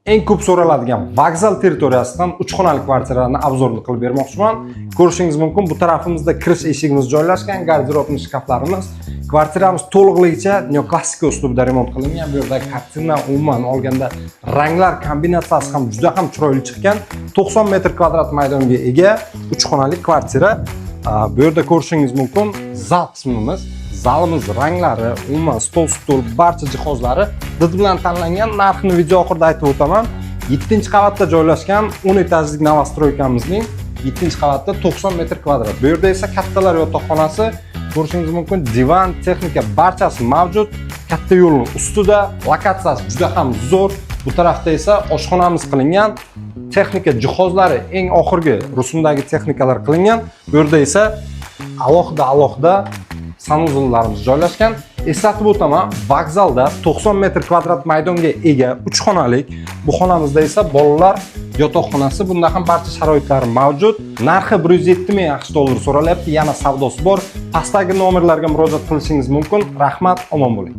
eng ko'p so'raladigan vokzal territoriyasidan 3 xonali kvartiralarni obzorni qilib bermoqchiman. Ko'rishingiz mumkin, bu tarafimizda kirish eshigimiz joylashgan, garderobni shkaflarimiz. Kvartiramiz to'liqligicha neoklassika uslubida remont qilingan. Bu yerda kartina umuman olganda ranglar kombinatsiyasi ham juda ham chiroyli chiqqan. 90 metr kvadrat maydonga ega 3 xonali kvartira. Bu yerda ko'rishingiz mumkin, zal qismimiz. Zalimiz ranglari, umuman stol, barcha jihozlari did bilan tanlangan. Narxini video oxirida aytib o'taman. 7-qavatda joylashgan 10 etajlik novostroykamizning 7-qavatda 90 metr kvadrat. Bu yerda esa kattalar yotoqxonasi, ko'rishingiz mumkin, divan, texnika barchasi mavjud. Katta yo'lning ustida, lokatsiyasi juda ham zo'r. Bu tarafda esa oshxonamiz qilingan. Texnika jihozlari eng oxirgi rusumdagi texnikalar qilingan. Bu yerda esa alohida sanuzullarimiz joylashgan. Eslatib o'taman, vokzalda 90 metr kvadrat maydonga ega 3 xonalik. Bu xonamizda esa bolalar yotoqxonasi, bunda ham barcha sharoitlari mavjud. Narxi 107 ming AQSh dollar so'ralyapti. Yana savdosi bor. Pastdagi nomerlarga murojaat qilishingiz mumkin. Rahmat, omon bo'ling.